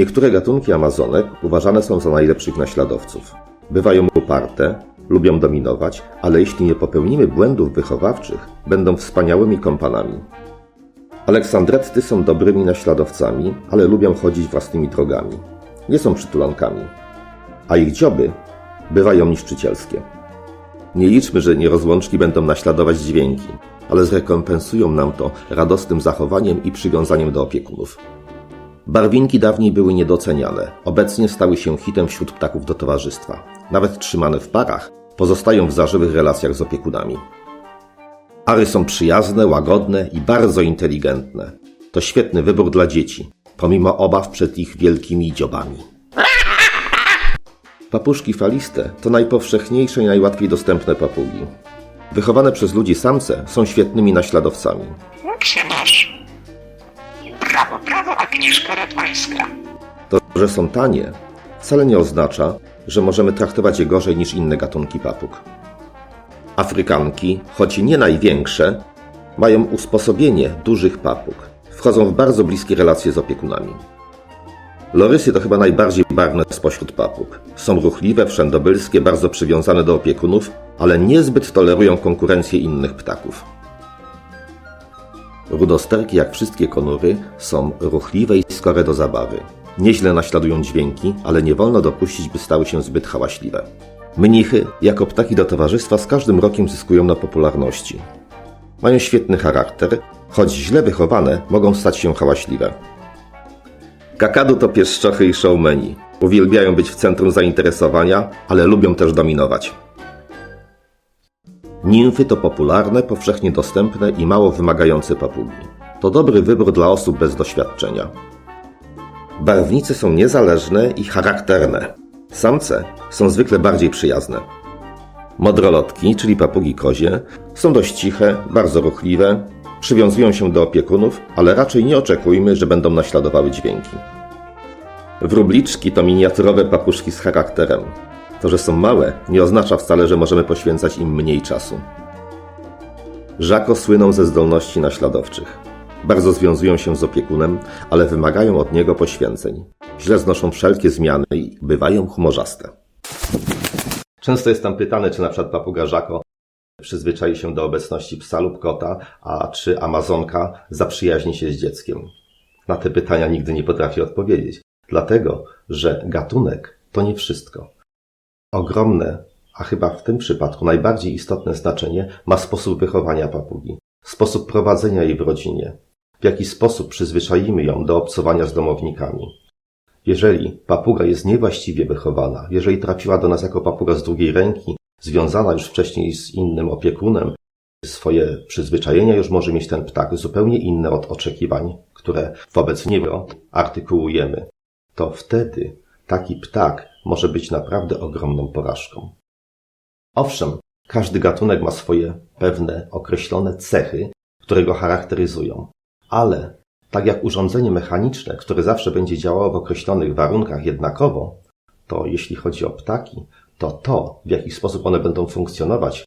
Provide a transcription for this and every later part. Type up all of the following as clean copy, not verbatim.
Niektóre gatunki amazonek uważane są za najlepszych naśladowców. Bywają uparte, lubią dominować, ale jeśli nie popełnimy błędów wychowawczych, będą wspaniałymi kompanami. Aleksandretty są dobrymi naśladowcami, ale lubią chodzić własnymi drogami. Nie są przytulankami. A ich dzioby bywają niszczycielskie. Nie liczmy, że nierozłączki będą naśladować dźwięki, ale zrekompensują nam to radosnym zachowaniem i przywiązaniem do opiekunów. Barwinki dawniej były niedoceniane, obecnie stały się hitem wśród ptaków do towarzystwa. Nawet trzymane w parach, pozostają w zażyłych relacjach z opiekunami. Ary są przyjazne, łagodne i bardzo inteligentne. To świetny wybór dla dzieci, pomimo obaw przed ich wielkimi dziobami. Papuszki faliste to najpowszechniejsze i najłatwiej dostępne papugi. Wychowane przez ludzi samce są świetnymi naśladowcami. Jak się masz? Brawo, brawo, Agnieszka Radwańska. To, że są tanie, wcale nie oznacza, że możemy traktować je gorzej niż inne gatunki papug. Afrykanki, choć nie największe, mają usposobienie dużych papug. Wchodzą w bardzo bliskie relacje z opiekunami. Lorysy to chyba najbardziej barwne spośród papug. Są ruchliwe, wszędobylskie, bardzo przywiązane do opiekunów, ale niezbyt tolerują konkurencję innych ptaków. Rudosterki, jak wszystkie konury, są ruchliwe i skore do zabawy. Nieźle naśladują dźwięki, ale nie wolno dopuścić, by stały się zbyt hałaśliwe. Mnichy, jako ptaki do towarzystwa, z każdym rokiem zyskują na popularności. Mają świetny charakter, choć źle wychowane, mogą stać się hałaśliwe. Kakadu to pieszczochy i showmeni. Uwielbiają być w centrum zainteresowania, ale lubią też dominować. Nimfy to popularne, powszechnie dostępne i mało wymagające papugi. To dobry wybór dla osób bez doświadczenia. Barwnice są niezależne i charakterne. Samce są zwykle bardziej przyjazne. Modrolotki, czyli papugi kozie, są dość ciche, bardzo ruchliwe, przywiązują się do opiekunów, ale raczej nie oczekujmy, że będą naśladowały dźwięki. Wróbliczki to miniaturowe papuszki z charakterem. To, że są małe, nie oznacza wcale, że możemy poświęcać im mniej czasu. Żako słyną ze zdolności naśladowczych. Bardzo związują się z opiekunem, ale wymagają od niego poświęceń. Źle znoszą wszelkie zmiany i bywają humorzaste. Często jest tam pytane, czy na przykład papuga Żako przyzwyczai się do obecności psa lub kota, a czy amazonka zaprzyjaźni się z dzieckiem. Na te pytania nigdy nie potrafię odpowiedzieć, dlatego że gatunek to nie wszystko. Ogromne, a chyba w tym przypadku najbardziej istotne znaczenie ma sposób wychowania papugi, sposób prowadzenia jej w rodzinie, w jaki sposób przyzwyczaimy ją do obcowania z domownikami. Jeżeli papuga jest niewłaściwie wychowana, jeżeli trafiła do nas jako papuga z drugiej ręki, związana już wcześniej z innym opiekunem, swoje przyzwyczajenia już może mieć ten ptak zupełnie inne od oczekiwań, które wobec niego artykułujemy, to wtedy taki ptak może być naprawdę ogromną porażką. Owszem, każdy gatunek ma swoje pewne określone cechy, które go charakteryzują, ale tak jak urządzenie mechaniczne, które zawsze będzie działało w określonych warunkach jednakowo, to jeśli chodzi o ptaki, to, w jaki sposób one będą funkcjonować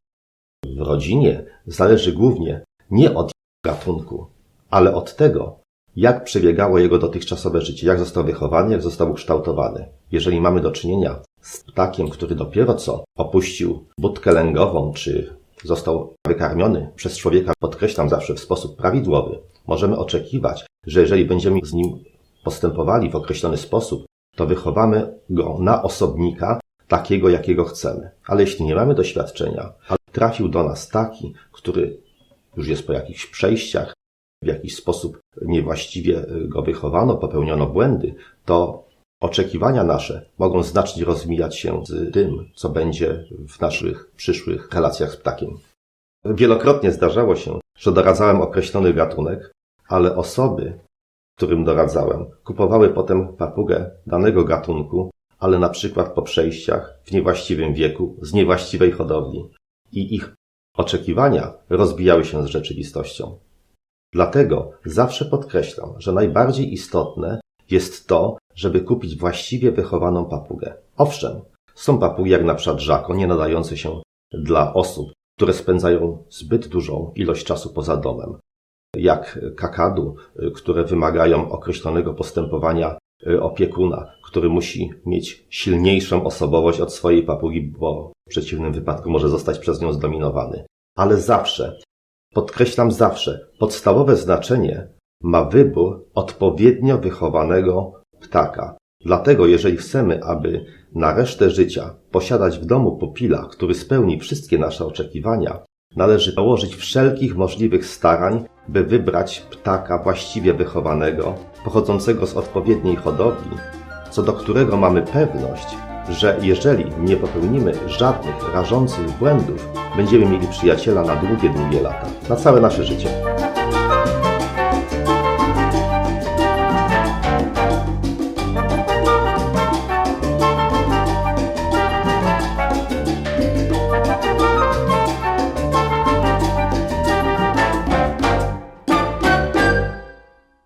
w rodzinie, zależy głównie nie od gatunku, ale od tego, jak przebiegało jego dotychczasowe życie, jak został wychowany, jak został ukształtowany. Jeżeli mamy do czynienia z ptakiem, który dopiero co opuścił budkę lęgową, czy został wykarmiony przez człowieka, podkreślam zawsze w sposób prawidłowy, możemy oczekiwać, że jeżeli będziemy z nim postępowali w określony sposób, to wychowamy go na osobnika, takiego, jakiego chcemy. Ale jeśli nie mamy doświadczenia, ale trafił do nas taki, który już jest po jakichś przejściach, w jakiś sposób niewłaściwie go wychowano, popełniono błędy, to oczekiwania nasze mogą znacznie rozmijać się z tym, co będzie w naszych przyszłych relacjach z ptakiem. Wielokrotnie zdarzało się, że doradzałem określony gatunek, ale osoby, którym doradzałem, kupowały potem papugę danego gatunku, ale na przykład po przejściach, w niewłaściwym wieku, z niewłaściwej hodowli i ich oczekiwania rozbijały się z rzeczywistością. Dlatego zawsze podkreślam, że najbardziej istotne jest to, żeby kupić właściwie wychowaną papugę. Owszem, są papugi jak na przykład Żako, nie nadające się dla osób, które spędzają zbyt dużą ilość czasu poza domem, jak kakadu, które wymagają określonego postępowania opiekuna, który musi mieć silniejszą osobowość od swojej papugi, bo w przeciwnym wypadku może zostać przez nią zdominowany. Ale zawsze, podkreślam zawsze, podstawowe znaczenie ma wybór odpowiednio wychowanego ptaka. Dlatego jeżeli chcemy, aby na resztę życia posiadać w domu pupila, który spełni wszystkie nasze oczekiwania, należy dołożyć wszelkich możliwych starań, by wybrać ptaka właściwie wychowanego, pochodzącego z odpowiedniej hodowli, co do którego mamy pewność, że jeżeli nie popełnimy żadnych rażących błędów, będziemy mieli przyjaciela na długie, długie lata, na całe nasze życie.